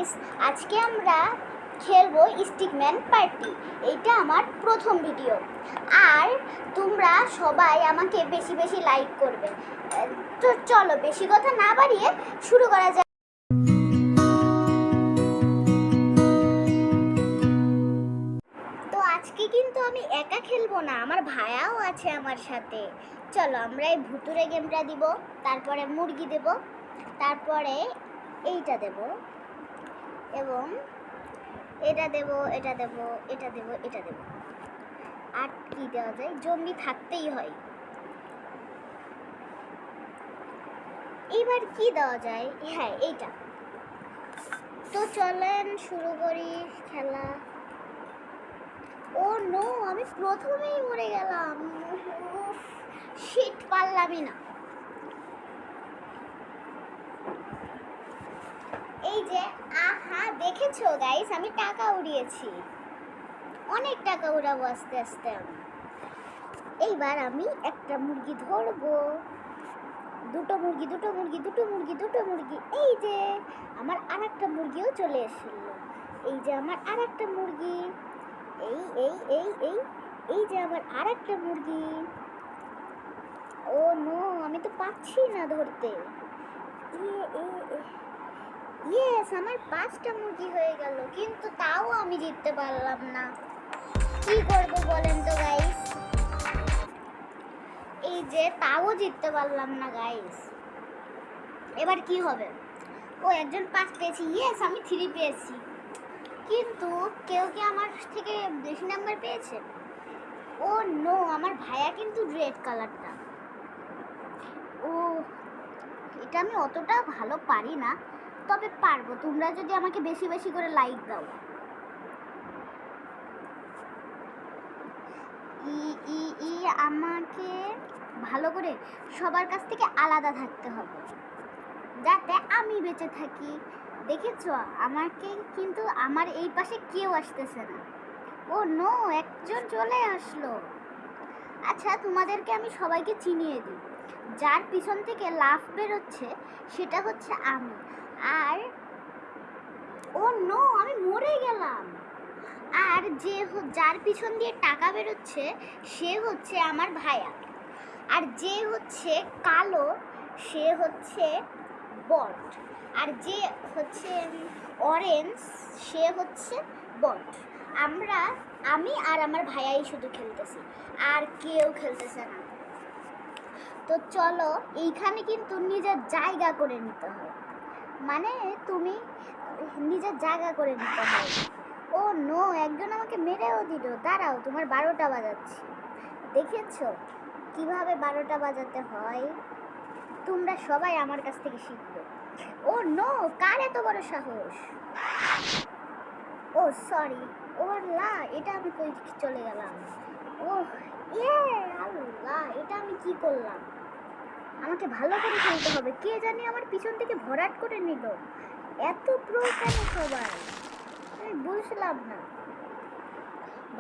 Guys, আজকে আমরা খেলবো স্টিকম্যান পার্টি। এইটা আমার প্রথম ভিডিও, আর তোমরা সবাই আমাকে বেশি বেশি লাইক করবে। তো চলো বেশি কথা না বাড়িয়ে শুরু করা যাক। তো আজকে কিন্তু আমি একা খেলবো না, আমার ভাইয়াও আছে আমার সাথে। চলো আমরা এই ভুতুরে গেমটা দিব, তারপরে মুরগি দেব, তারপরে এইটা দেব, এবং এটা দেব, এটা দেব, এটা দেব, এটা দেব। আর কি দেওয়া যায়? জম্বি থাকতেই হয়। এবার কি দেওয়া যায়? হ্যাঁ, এইটা। তো চলেন শুরু করি খেলা। ও নো, আমি প্রথমেই মরে গেলাম। শিট, পারলামই না। এই যে আহা, দেখেছো গাইস, আমি টাকা উড়িয়েছি, অনেক টাকা উড়াবো আস্তে আস্তে আমি। এইবার আমি একটা মুরগি ধরবো। দুটো মুরগি, দুটো মুরগি, দুটো মুরগি, দুটো মুরগি। এই যে আমার আর একটা মুরগিও চলে এসেছিল। এই যে আমার আর একটা মুরগি। এই এই এই এই এই যে আমার আর একটা মুরগি। ও নো, আমি তো পাচ্ছি না ধরতে। ইয়েস, আমার 5টা মুরগি হয়ে গেল, কিন্তু তাও আমি জিততে পারলাম না। কি করবো বলেন তো গাইস? এই যে তাও জিততে পারলাম না গাইস। এবার কি হবে? ও একজন 5 পেয়েছি। ইয়েস, আমি 3 পেয়েছি, কিন্তু কেউ কি আমার থেকে বেশি নাম্বার পেয়েছে? ও নো, আমার ভাইয়া কিন্তু রেড কালারটা। ও, এটা আমি অতটা ভালো পারি না, তবে পারবো তোমরা যদি আমাকে বেশি বেশি করে লাইক দাও। ই ই ই আমাকে ভালো করে সবার কাছ থেকে আলাদা থাকতে হবে, যাতে আমি বেঁচে থাকি। দেখেছো, আমাকে কিন্তু আমার এই পাশে কেউ আসতেছে না। ও নো, একজন চলে আসলো। আচ্ছা, তোমাদেরকে আমি সবাইকে চিনিয়ে দিই। যার পিছন থেকে লাফ বেরোচ্ছে সেটা হচ্ছে আমি। আর ও নো, আমি মরে গেলাম। আর যার পিছন দিয়ে টাকা বেরোচ্ছে সে হচ্ছে আমার ভাইয়া। আর যে হচ্ছে কালো সে হচ্ছে বট। আর যে হচ্ছে অরেঞ্জ সে হচ্ছে বট। আমি আর আমার ভাইয়াই শুধু খেলতেছি, আর কেউ খেলতেছে না। তো চলো, এইখানে কিন্তু নিজের জায়গা করে নিতে হয়, মানে তুমি নিজের জায়গা করে নিতে হয়। ও নো, একজন আমাকে মেরেও দিল। দাঁড়াও, তোমার 12টা বাজাচ্ছি। দেখেছো কিভাবে 12টা বাজাতে হয়? তোমরা সবাই আমার কাছ থেকে শিখবে। ও নো, কার এত বড় সাহস? ও সরি, ও আল্লাহ, এটা আমি কই চলে গেলাম? ও ইয়ে আল্লাহ, এটা আমি কি করলাম? আমাকে ভালো করে খেলতে হবে। কে জানি আমার পিছন থেকে ভরাট করে নিল। এত প্রো কেন সবাই? আমি বুঝলাম না,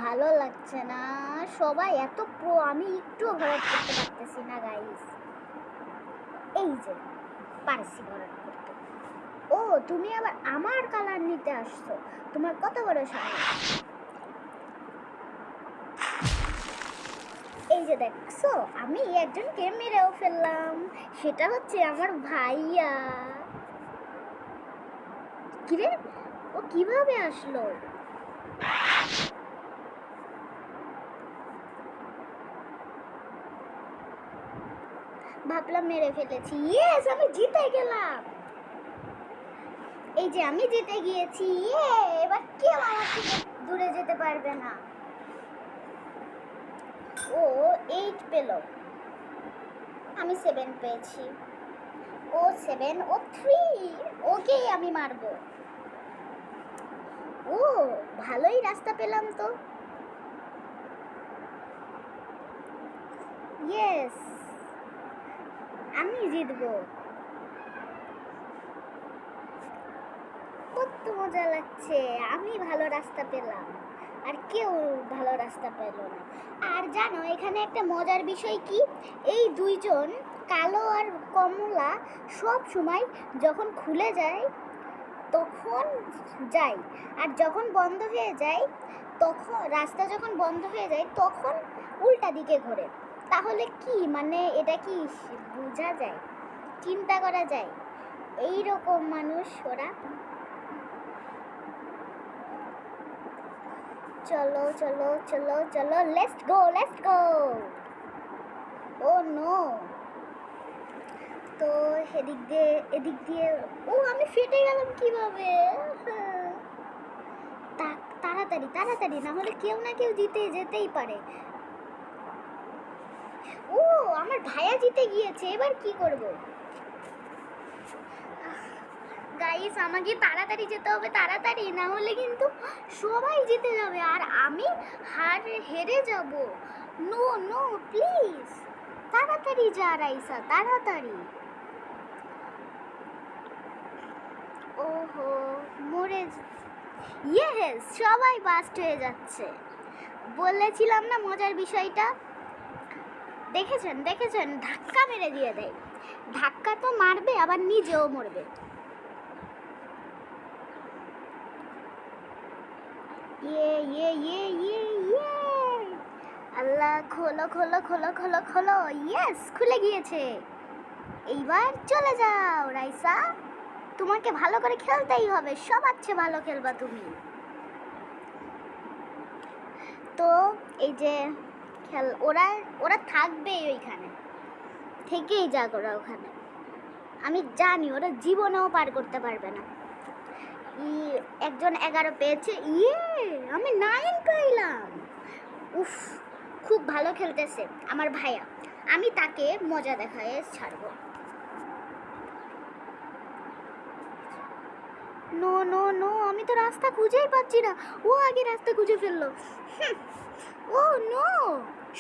ভালো লাগছে না। সবাই এত প্রো, আমি একটুও ভরাট করতে পারতেছি না গাইস। এই যে পারছি ভরাট করতে। ও, তুমি আবার আমার কালার নিতে আসছো? তোমার কত বড় সাহস? এই যে দেখছো, আমি একজনকে মেরেও ফেললাম, সেটা হচ্ছে আমার ভাইয়া। কিরে, ও কিভাবে আসলো? ভাবলাম মেরে ফেলেছি। ইয়েস, আমি জিতে গেলাম। এই যে আমি জিতে গিয়েছি। এবার কেউ আমার থেকে দূরে যেতে পারবে না। ও 8 পেল, আমি 7 পেয়েছি। ও 7, ও 3, ওকেই আমি মারবো। ও, ভালোই রাস্তা পেলাম তো। ইয়েস, আমি জিতবো। কত মজা লাগছে, আমি ভালো রাস্তা পেলাম আর কেউ ভালো রাস্তা পেল না। আর জানো এখানে একটা মজার বিষয় কি? এই দুইজন কালো আর কমলা সব সময় যখন খুলে যায় তখন যাই, আর যখন বন্ধ হয়ে যায় তখন রাস্তা যখন বন্ধ হয়ে যায় তখন উল্টা দিকে ঘোরে। তাহলে কি মানে এটা কি বোঝা যায়, চিন্তা করা যায়? এই রকম মানুষ ওরা। চলো চলো চলো চলো, let's go let's go. Oh no, তো এদিক দিয়ে ও আমি ফেটে গেলাম কিভাবে? তাড়াতাড়ি তাড়াতাড়ি, না হলে কেউ না কেউ জিতে যেতেই পারে। ও আমার ভাইয়া জিতে গিয়েছে, এবার কি করব? গাইস আমাকে তাড়াতাড়ি যেতে হবে, তাড়াতাড়ি, না হলে কিন্তু সবাই জিতে যাবে আর আমি হেরে যাব। নো নো প্লিজ, তাড়াতাড়ি যা রাইসা, তাড়াতাড়ি। ওহো মরে, ইয়েস সবাই বাস্ট হয়ে যাচ্ছে। বলেছিলাম না মজার বিষয়টা। দেখেছেন দেখেছেন, ধাক্কা মেরে দিয়ে দেয়। ধাক্কা তো মারবে আবার নিজেও মরবে। ইয়ে ইয়ে ইয়ে ইয়ে ইয়ে, আল্লাহ খোলো খোলো খোলো খোলো খোলো, ইয়েস খুলে গিয়েছে। এইবার চলে যাও রাইসা, তোমাকে ভালো করে খেলতেই হবে, সবার চেয়ে ভালো খেলবা তুমি। তো এই যে ওরা ওরা থাকবে ওইখানে, থেকেই যাক ওরা ওখানে। আমি জানি ওরা জীবনেও পার করতে পারবে না। একজন 11 পেয়েছে, ইয়ে আমি 9 পাইলাম। উফ, খুব ভালো খেলতেছে আমার ভাইয়া, আমি তাকে মজা দেখায় ছাড়বো। নো নো নো, আমি তো রাস্তা খুঁজেই পাচ্ছি না। ও আগে রাস্তা খুঁজে ফেললো। ও নো,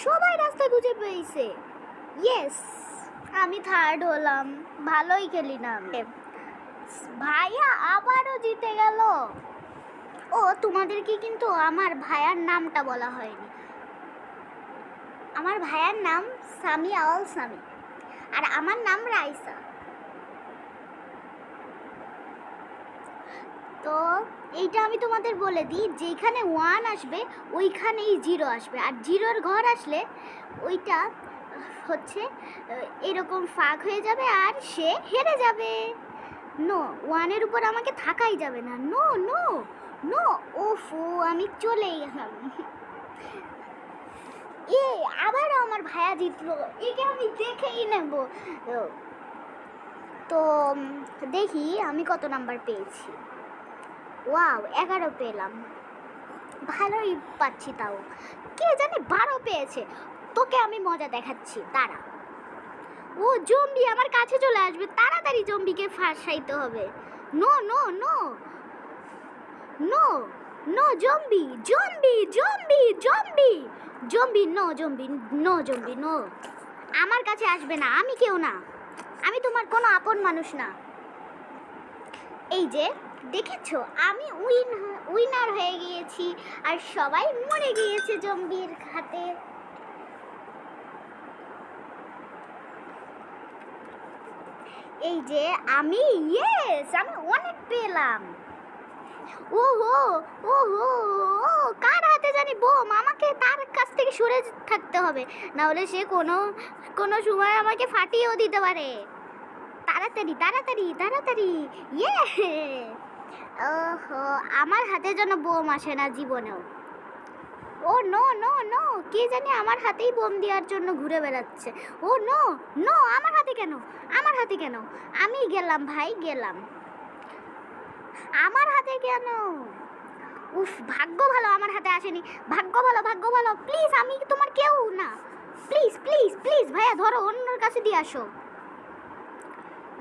সবাই রাস্তা খুঁজে পেয়েছে। ইয়েস, আমি থার্ড হলাম, ভালোই খেলি না আমি। ভাইয়া আবারও জিতে গেল। ও তোমাদেরকে কিন্তু আমার ভাইয়ার নামটা বলা হয়নি। আমার ভাইয়ার নাম সামি আল সামি, আর আমার নাম রাইসা। তো এইটা আমি তোমাদের বলে দিই, যেখানে 1 আসবে ওইখানেই 0 আসবে, আর 0-র ঘর আসলে ওইটা হচ্ছে এরকম ফাঁক হয়ে যাবে আর সে হেরে যাবে। নো, 1-এর উপর আমাকে থাকাই যাবে না। নো নো নো, ওফো আমি চলেই গেলাম। আবারও আমার ভাইয়া জিতলো, একে আমি দেখেই নেব। তো দেখি আমি কত নাম্বার পেয়েছি। ওয়াও 11 পেলাম, ভালোই পাচ্ছি। তাও কে জানে 12 পেয়েছে। তোকে আমি মজা দেখাচ্ছি, দাঁড়া। ও জম্বি আমার কাছে চলে আসবে, তাড়াতাড়ি জম্বিকে ফাঁসাইতে হবে। No no no no no, zombie zombie zombie zombie zombie, no zombie no zombie no, আমার কাছে আসবে না, আমি কেউ না, আমি তোমার কোনো আপন মানুষ না। এই যে দেখেছো, আমি উইনার হয়ে গিয়েছি আর সবাই মরে গিয়েছে জম্বির হাতে। এই যে আমি, ইয়েস আমি অনেক পেলাম। ওহো ওহো, কার হাতে জানি বোম, আমাকে তার কাছ থেকে সরে থাকতে হবে, না হলে সে কোনো সময় আমাকে ফাটিয়েও দিতে পারে। তাড়াতাড়ি তাড়াতাড়ি তাড়াতাড়ি, ইয়ে। ওহো, আমার হাতে যেন বোম আসে না জীবনেও। ও নো নো নো, কে জানি আমার হাতেই বোম দেওয়ার জন্য ঘুরে বেড়াচ্ছে। ও নো নো, আমার হাতে কেন, আমার হাতে কেন? আমি গেলাম ভাই, গেলাম, আমার হাতে কেন? উফ, ভাগ্য ভালো আমার হাতে আসেনি, ভাগ্য ভালো ভাগ্য ভালো। প্লিজ, আমি তোমার কেউ না, প্লিজ প্লিজ প্লিজ ভাইয়া ধরো, অন্যর কাছে দিয়ে আসো।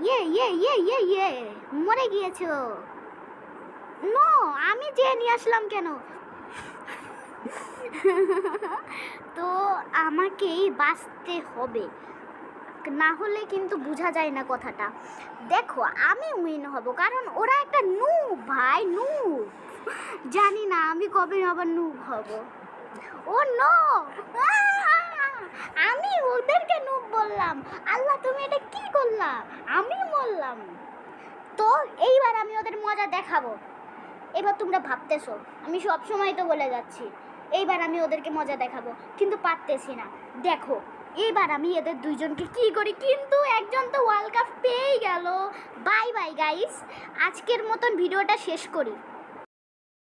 ইয়ে ইয়ে ইয়ে ইয়ে ইয়ে, মরে গিয়েছো। নো, আমি যে নিয়ে আসলাম কেন? তো আমাকেই বাঁচতে হবে, না হলে কিন্তু বোঝা যায় না কথাটা। দেখো আমি উইন হব, কারণ ওরা একটা নুব ভাই, নুব। জানি না আমি কবে আবার নুব হব। ও নো, আমি ওদেরকে নুব বললাম। আল্লাহ তুমি এটা কি করলা, আমি বললাম। তো এইবার আমি ওদের মজা মজা দেখাবো। এবার তোমরা ভাবতেছো আমি সব সময় তো বলে যাচ্ছি এইবার আমি ওদেরকে মজা দেখাবো, কিন্তু পারতেছি না। দেখো এইবার আমি এদের দুইজনকে কি করি, কিন্তু একজন তো ওয়ার্ল্ড কাপ পেয়েই গেল। বাই বাই গাইস, আজকের মতন ভিডিওটা শেষ করি।